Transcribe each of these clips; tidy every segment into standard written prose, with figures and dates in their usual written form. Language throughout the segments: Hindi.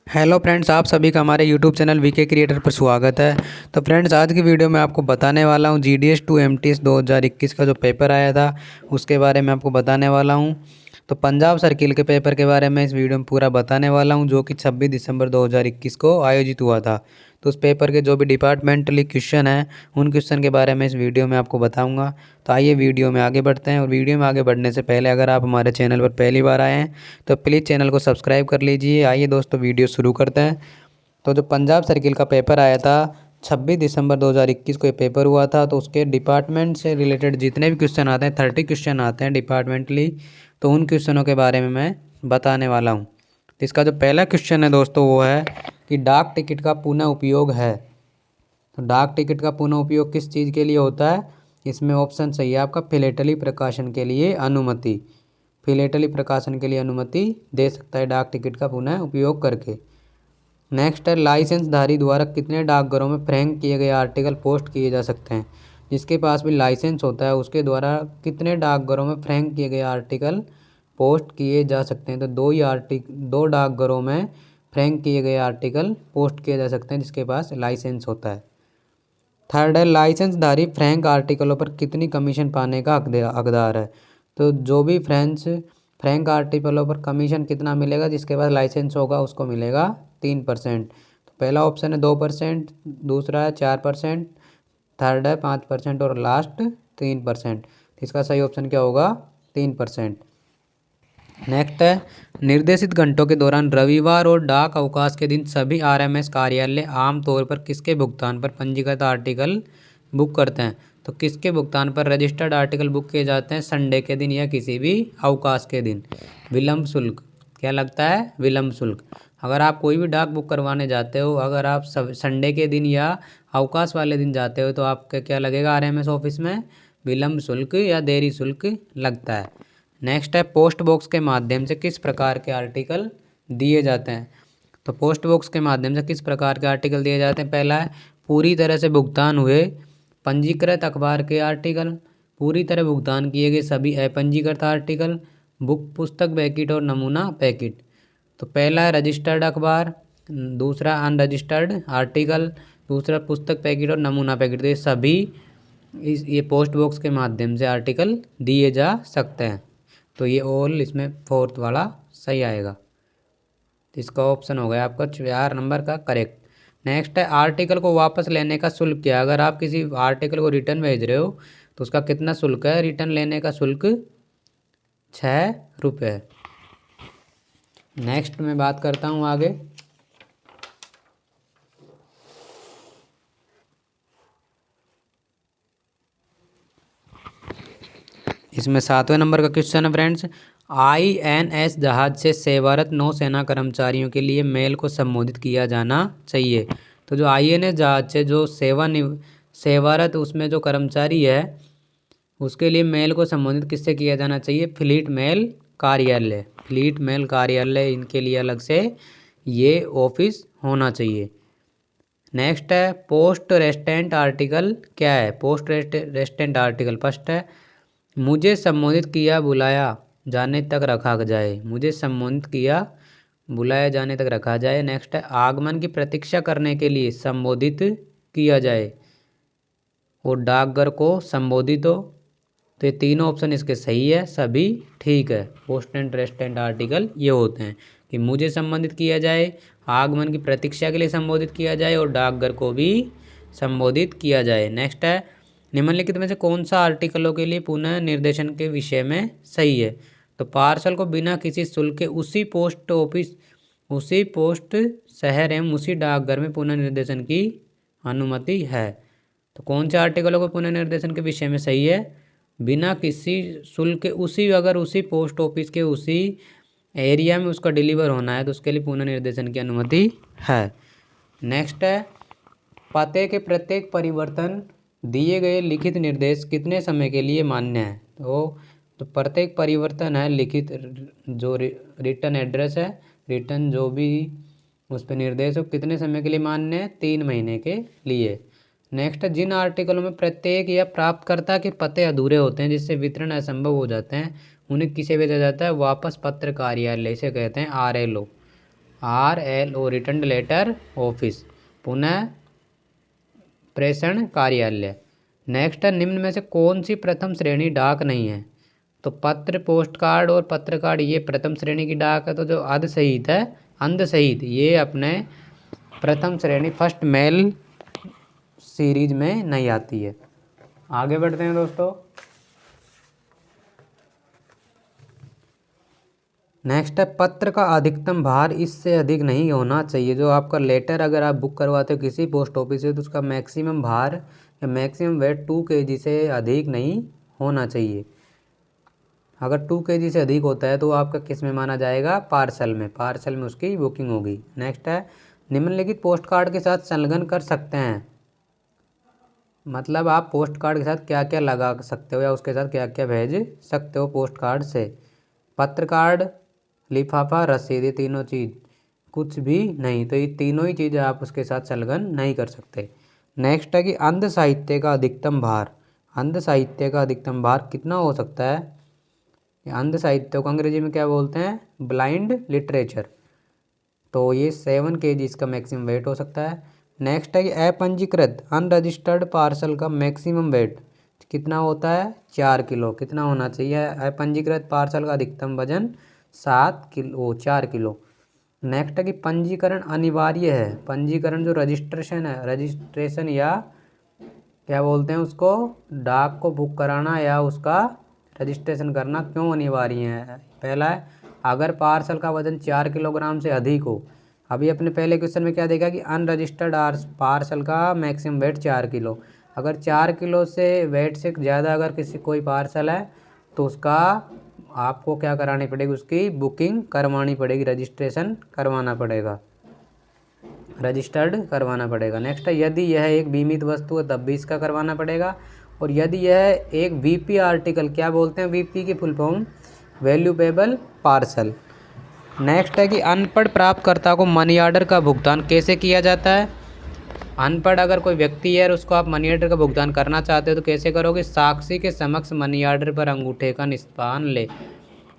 हेलो फ्रेंड्स, आप सभी का हमारे यूट्यूब चैनल वीके क्रिएटर पर स्वागत है। तो फ्रेंड्स, आज की वीडियो में आपको बताने वाला हूँ जीडीएस 2 एमटीएस 2021 का जो पेपर आया था उसके बारे में आपको बताने वाला हूँ। तो पंजाब सर्किल के पेपर के बारे में इस वीडियो में पूरा बताने वाला हूँ, जो कि 26 दिसंबर 2021 को आयोजित हुआ था। तो उस पेपर के जो भी डिपार्टमेंटली क्वेश्चन हैं उन क्वेश्चन के बारे में इस वीडियो में आपको बताऊँगा। तो आइए वीडियो में आगे बढ़ते हैं। और वीडियो में आगे बढ़ने से पहले अगर आप हमारे चैनल पर पहली बार आए हैं तो प्लीज़ चैनल को सब्सक्राइब कर लीजिए। आइए दोस्तों, वीडियो शुरू करते हैं। तो जो पंजाब सर्किल का पेपर आया था 26 दिसंबर 2021 को ये पेपर हुआ था। तो उसके डिपार्टमेंट से रिलेटेड जितने भी क्वेश्चन आते हैं 30 क्वेश्चन आते हैं डिपार्टमेंटली। तो उन क्वेश्चनों के बारे में मैं बताने वाला हूँ। तो इसका जो पहला क्वेश्चन है दोस्तों वो है कि डाक टिकट का पुनः उपयोग है। तो डाक टिकट का पुनः उपयोग किस चीज़ के लिए होता है? इसमें ऑप्शन सही है आपका फिलेटली प्रकाशन के लिए अनुमति। फिलेटली प्रकाशन के लिए अनुमति दे सकता है डाक टिकट का पुनः उपयोग करके। नेक्स्ट है लाइसेंस धारी द्वारा कितने डाकघरों में फ्रैंक किए गए आर्टिकल पोस्ट किए जा सकते हैं। जिसके पास भी लाइसेंस होता है उसके द्वारा कितने डाकघरों में फ्रैंक किए गए आर्टिकल पोस्ट किए जा सकते हैं। तो दो डाकघरों में फ्रैंक किए गए आर्टिकल पोस्ट किए जा सकते हैं जिसके पास लाइसेंस होता है। थर्ड है लाइसेंसधारी फ्रैंक आर्टिकलों पर कितनी कमीशन पाने का हकदार है। तो जो भी फ्रैंक आर्टिकलों पर कमीशन कितना मिलेगा, जिसके पास लाइसेंस होगा उसको मिलेगा 3%। तो पहला ऑप्शन है 2%, दूसरा है 4%, थर्ड है 5% और लास्ट 3%। इसका सही ऑप्शन क्या होगा? 3%। नेक्स्ट है निर्देशित घंटों के दौरान रविवार और डाक अवकाश के दिन सभी आरएमएस कार्यालय आमतौर पर किसके भुगतान पर पंजीकृत आर्टिकल बुक करते हैं। तो किसके भुगतान पर रजिस्टर्ड आर्टिकल बुक किए जाते हैं? संडे के दिन या किसी भी अवकाश के दिन। विलंब शुल्क क्या लगता है? विलंब शुल्क। अगर आप कोई भी डाक बुक करवाने जाते हो, अगर आप संडे के दिन या अवकाश वाले दिन जाते हो तो आपका क्या लगेगा आरएमएस ऑफिस में? विलंब शुल्क या देरी शुल्क लगता है। नेक्स्ट है पोस्ट बॉक्स के माध्यम से किस प्रकार के आर्टिकल दिए जाते हैं। तो पोस्ट बॉक्स के माध्यम से किस प्रकार के आर्टिकल दिए जाते हैं? पहला है पूरी तरह से भुगतान हुए पंजीकृत अखबार के आर्टिकल, पूरी तरह भुगतान किए गए सभी अपंजीकृत आर्टिकल, बुक पुस्तक पैकेट और नमूना पैकेट। तो पहला है रजिस्टर्ड अखबार, दूसरा अनरजिस्टर्ड आर्टिकल, दूसरा पुस्तक पैकेट और नमूना पैकेट। तो ये सभी ये पोस्ट बॉक्स के माध्यम से आर्टिकल दिए जा सकते हैं। तो ये ऑल इसमें फोर्थ वाला सही आएगा। तो इसका ऑप्शन हो गया आपका 4 नंबर का करेक्ट। नेक्स्ट है आर्टिकल को वापस लेने का शुल्क क्या? अगर आप किसी आर्टिकल को रिटर्न भेज रहे हो तो उसका कितना शुल्क है? रिटर्न लेने का शुल्क 6 रुपये। नेक्स्ट मैं बात करता हूँ आगे। इसमें 7वें नंबर का क्वेश्चन है फ्रेंड्स, आईएनएस जहाज से सेवारत नौसेना कर्मचारियों के लिए मेल को संबोधित किया जाना चाहिए। तो जो आईएनएस जहाज से जो सेवारत उसमें जो कर्मचारी है उसके लिए मेल को संबोधित किससे किया जाना चाहिए? फ्लीट मेल कार्यालय। फ्लीट मेल कार्यालय इनके लिए अलग से ये ऑफिस होना चाहिए। नेक्स्ट है पोस्ट रेस्टेंट आर्टिकल क्या है? पोस्ट रेस्टेंट आर्टिकल फर्स्ट है मुझे संबोधित किया बुलाया जाने तक रखा जाए। मुझे संबोधित किया बुलाया जाने तक रखा जाए। नेक्स्ट है आगमन की प्रतीक्षा करने के लिए संबोधित किया जाए और डाकघर को संबोधित हो। तो ये तीनों ऑप्शन इसके सही है, सभी ठीक है। पोस्ट एंड रेस्टेंट आर्टिकल ये होते हैं कि मुझे संबोधित किया जाए, आगमन की प्रतीक्षा के लिए संबोधित किया जाए और डाकघर को भी संबोधित किया जाए। नेक्स्ट है निम्नलिखित में से कौन सा आर्टिकलों के लिए पुनः निर्देशन के विषय में सही है। तो पार्सल को बिना किसी शुल्क के उसी पोस्ट ऑफिस, उसी पोस्ट शहर एवं उसी डाकघर में पुनः निर्देशन की अनुमति है। तो कौन से आर्टिकलों को पुनः निर्देशन के विषय में सही है? बिना किसी शुल्क के उसी पोस्ट ऑफिस के उसी एरिया में उसका डिलीवर होना है तो उसके लिए पुनः निर्देशन की अनुमति है। नेक्स्ट है पते के प्रत्येक परिवर्तन दिए गए लिखित निर्देश कितने समय के लिए मान्य है। तो प्रत्येक परिवर्तन है लिखित जो रिटर्न एड्रेस है, रिटर्न जो भी उस पर निर्देश हो कितने समय के लिए मान्य है? 3 महीने के लिए। नेक्स्ट है जिन आर्टिकलों में प्रत्येक या प्राप्तकर्ता के पते अधूरे होते हैं जिससे वितरण असंभव हो जाते हैं उन्हें किसे भेजा जाता है? वापस पत्र कार्यालय, से कहते हैं आरएलओ। RLO रिटर्न लेटर ऑफिस, पुनः प्रेषण कार्यालय। नेक्स्ट है, निम्न में से कौन सी प्रथम श्रेणी डाक नहीं है? तो पत्र, पोस्ट कार्ड और पत्र कार्ड ये प्रथम श्रेणी की डाक है। तो जो अर्ध सहित है, अंध सहित, ये अपने प्रथम श्रेणी फर्स्ट मेल सीरीज में नहीं आती है। आगे बढ़ते हैं दोस्तों। नेक्स्ट है, पत्र का अधिकतम भार इससे अधिक नहीं होना चाहिए। जो आपका लेटर अगर आप बुक करवाते हो किसी पोस्ट ऑफिस से, तो उसका मैक्सिमम भार या मैक्सिमम वेट 2 kg से अधिक नहीं होना चाहिए। अगर 2 kg से अधिक होता है तो आपका किस में माना जाएगा? पार्सल में। पार्सल में उसकी बुकिंग होगी। नेक्स्ट है, निम्नलिखित पोस्ट कार्ड के साथ संलग्न कर सकते हैं। मतलब आप पोस्ट कार्ड के साथ क्या क्या लगा सकते हो या उसके साथ क्या क्या भेज सकते हो पोस्ट कार्ड से? पत्र कार्ड, लिफाफा, रसीद, ये तीनों चीज़ कुछ भी नहीं। तो ये तीनों ही चीज़ें आप उसके साथ संलग्न नहीं कर सकते। नेक्स्ट है कि अंध साहित्य का अधिकतम भार। अंध साहित्य का अधिकतम भार कितना हो सकता है? अंध साहित्य को अंग्रेजी में क्या बोलते हैं? Blind literature. तो ये 7 kg इसका मैक्सिमम वेट हो सकता है। नेक्स्ट है कि अपंजीकृत अनरजिस्टर्ड पार्सल का मैक्सिमम वेट कितना होता है? 4 किलो। कितना होना चाहिए? अपंजीकृत पार्सल का अधिकतम वजन 7 किलो, 4 किलो। नेक्स्ट है कि पंजीकरण अनिवार्य है। पंजीकरण जो रजिस्ट्रेशन है, रजिस्ट्रेशन या क्या बोलते हैं उसको, डाक को बुक कराना या उसका रजिस्ट्रेशन करना क्यों अनिवार्य है? पहला है, अगर पार्सल का वजन 4 किलोग्राम से अधिक हो। अभी अपने पहले क्वेश्चन में क्या देखा कि अनरजिस्टर्ड पार्सल का मैक्सिमम वेट 4 किलो। अगर 4 किलो से वेट से ज़्यादा अगर किसी कोई पार्सल है तो उसका आपको क्या करानी पड़ेगी? उसकी बुकिंग करवानी पड़ेगी, रजिस्ट्रेशन करवाना पड़ेगा, रजिस्टर्ड करवाना पड़ेगा। नेक्स्ट है, यदि यह एक बीमित वस्तु है तब भी इसका करवाना पड़ेगा। और यदि यह एक वीपी आर्टिकल, क्या बोलते हैं वीपी की full form? Valuable parcel. Next है कि अनपढ़ प्राप्तकर्ता को मनी ऑर्डर का भुगतान कैसे किया जाता है? अनपढ़ अगर कोई व्यक्ति है और उसको आप मनी ऑर्डर का भुगतान करना चाहते हो तो कैसे करोगे? साक्षी के समक्ष मनी ऑर्डर पर अंगूठे का निशान ले।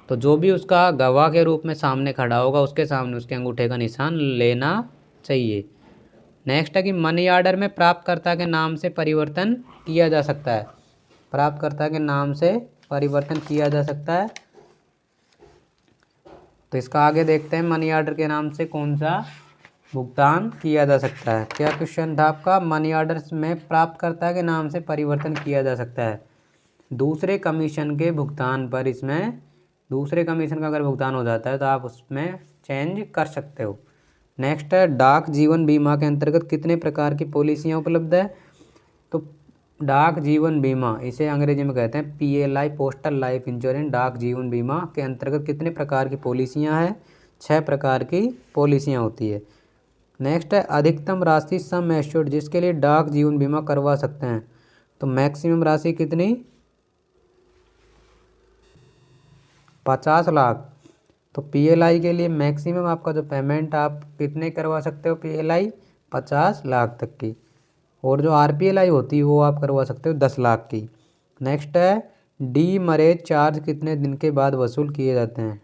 तो जो भी उसका गवाह के रूप में सामने खड़ा होगा उसके सामने उसके अंगूठे का निशान लेना चाहिए। नेक्स्ट है कि मनी ऑर्डर में प्राप्तकर्ता के नाम से परिवर्तन किया जा सकता है। प्राप्तकर्ता के नाम से परिवर्तन किया जा सकता है। तो इसका आगे देखते हैं, मनी ऑर्डर के नाम से कौन सा भुगतान किया जा सकता है। क्या क्वेश्चन था आपका? मनी ऑर्डर में प्राप्तकर्ता के नाम से परिवर्तन किया जा सकता है दूसरे कमीशन के भुगतान पर। इसमें दूसरे कमीशन का अगर भुगतान हो जाता है तो आप उसमें चेंज कर सकते हो। नेक्स्ट है, डाक जीवन बीमा के अंतर्गत कितने प्रकार की पॉलिसियाँ उपलब्ध है? तो डाक जीवन बीमा, इसे अंग्रेजी में कहते हैं PLI, पोस्टल लाइफ इंश्योरेंस। डाक जीवन बीमा के अंतर्गत कितने प्रकार की पॉलिसियाँ हैं? 6 प्रकार की पॉलिसियाँ होती है। नेक्स्ट है, अधिकतम राशि सम एश्योर्ड जिसके लिए डाक जीवन बीमा करवा सकते हैं। तो मैक्सिमम राशि कितनी? 50 लाख। तो PLI के लिए मैक्सिमम आपका जो पेमेंट आप कितने करवा सकते हो? PLI 50 लाख तक की। और जो RPLI होती है वो आप करवा सकते हो 10 लाख की। नेक्स्ट है, डीमैरेज चार्ज कितने दिन के बाद वसूल किए जाते हैं?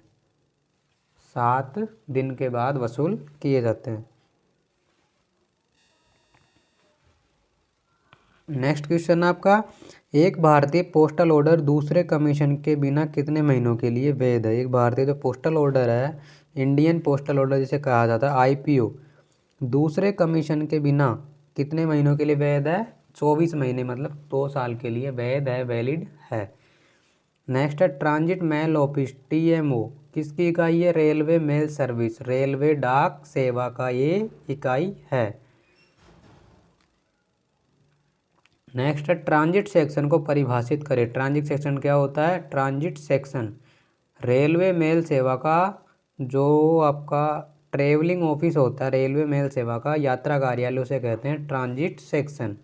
7 दिन के बाद वसूल किए जाते हैं। नेक्स्ट क्वेश्चन आपका, एक भारतीय पोस्टल ऑर्डर दूसरे कमीशन के बिना कितने महीनों के लिए वैध है? एक भारतीय जो पोस्टल ऑर्डर है, इंडियन पोस्टल ऑर्डर जिसे कहा जाता है IPO, दूसरे कमीशन के बिना कितने महीनों के लिए वैध है? 24 महीने, मतलब 2 साल के लिए वैध है, वैलिड है। नेक्स्ट है, ट्रांजिट मेल ऑफिस TMO किसकी इकाई है? रेलवे मेल सर्विस, रेलवे डाक सेवा का ये इकाई है। नेक्स्ट है, ट्रांजिट सेक्शन को परिभाषित करें। ट्रांजिट सेक्शन क्या होता है? ट्रांजिट सेक्शन रेलवे मेल सेवा का जो आपका ट्रेवलिंग ऑफिस होता है, रेलवे मेल सेवा का यात्रा कार्यालय, उसे कहते हैं ट्रांजिट सेक्शन।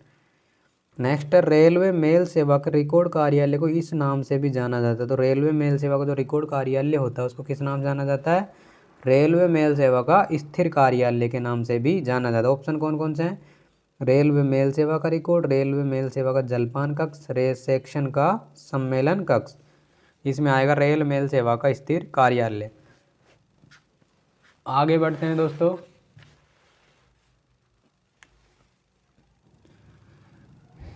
नेक्स्ट है, रेलवे मेल सेवा के रिकॉर्ड कार्यालय को इस नाम से भी जाना जाता है। तो रेलवे मेल सेवा का जो रिकॉर्ड कार्यालय होता है उसको किस नाम से जाना जाता है? रेलवे मेल सेवा का स्थिर कार्यालय के नाम से भी जाना जाता है। ऑप्शन कौन कौन से हैं? रेलवे मेल सेवा का रिकॉर्ड, रेलवे मेल सेवा का जलपान कक्ष, रेल सेक्शन का सम्मेलन कक्ष। इसमें आएगा रेल मेल सेवा का स्थिर कार्यालय। आगे बढ़ते हैं दोस्तों।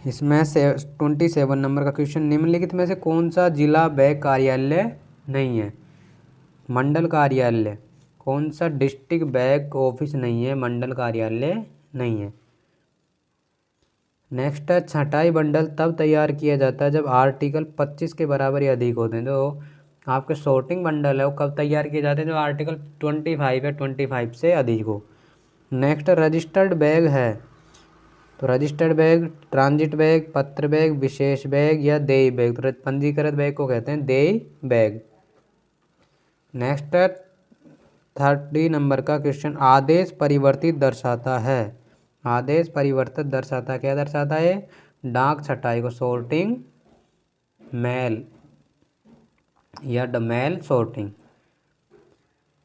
इसमें 27 नंबर का क्वेश्चन, निम्नलिखित में से कौन सा जिला बैंक कार्यालय नहीं है? मंडल कार्यालय। कौन सा डिस्ट्रिक्ट बैंक ऑफिस नहीं है? मंडल कार्यालय नहीं है। नेक्स्ट है, छँटाई बंडल तब तैयार किया जाता है जब आर्टिकल 25 के बराबर या अधिक होते हैं। जो आपके सॉर्टिंग बंडल है वो कब तैयार किए जाते हैं? जो आर्टिकल 25 या 25 से अधिक हो। नेक्स्ट रजिस्टर्ड बैग है, तो रजिस्टर्ड बैग, ट्रांजिट बैग, पत्र बैग, विशेष बैग या देय बैग। तो पंजीकृत बैग को कहते हैं देय बैग। नेक्स्ट 30 नंबर का क्वेश्चन, आदेश परिवर्तित दर्शाता है। आदेश परिवर्तित दर्शाता क्या दर्शाता है? डाक छटाई को, सॉर्टिंग मेल या मेल सॉर्टिंग।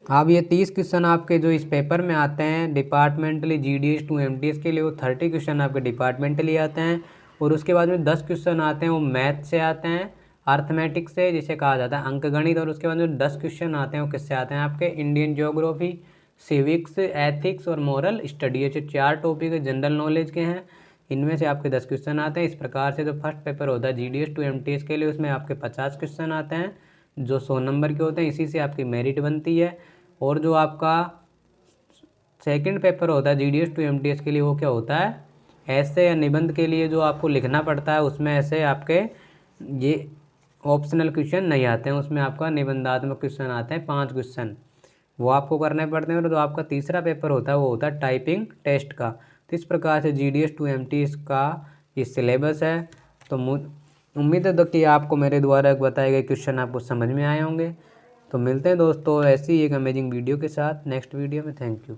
अब ये 30 क्वेश्चन आपके जो इस पेपर में आते हैं डिपार्टमेंटली GDS टू MTS के लिए, वो 30 क्वेश्चन आपके डिपार्टमेंटली आते हैं। और उसके बाद में 10 क्वेश्चन आते हैं वो मैथ से आते हैं, अर्थमेटिक्स से जिसे कहा जाता है अंकगणित। और उसके बाद में 10 क्वेश्चन आते हैं वो किससे आते हैं? आपके इंडियन ज्योग्राफी, सिविक्स, एथिक्स और मॉरल स्टडी। ये 4 टॉपिक जनरल नॉलेज के हैं, इनमें से आपके 10 क्वेश्चन आते हैं। इस प्रकार से जो फर्स्ट पेपर होता है GDS टू MTS के लिए, उसमें आपके 50 क्वेश्चन आते हैं जो 100 नंबर के होते हैं। इसी से आपकी मेरिट बनती है। और जो आपका सेकंड पेपर होता है GDS टू MTS के लिए, वो क्या होता है? ऐसे या निबंध के लिए जो आपको लिखना पड़ता है, उसमें ऐसे आपके ये ऑप्शनल क्वेश्चन नहीं आते हैं। उसमें आपका निबंधात्मक क्वेश्चन आते हैं 5 क्वेश्चन, वो आपको करने पड़ते हैं। और जो आपका तीसरा पेपर होता है वो होता है टाइपिंग टेस्ट का। तो इस प्रकार से GDS टू MTS का ये सिलेबस है। तो उम्मीद है कि आपको मेरे द्वारा बताए गए क्वेश्चन आपको समझ में आए होंगे। तो मिलते हैं दोस्तों ऐसी एक अमेजिंग वीडियो के साथ नेक्स्ट वीडियो में। Thank you.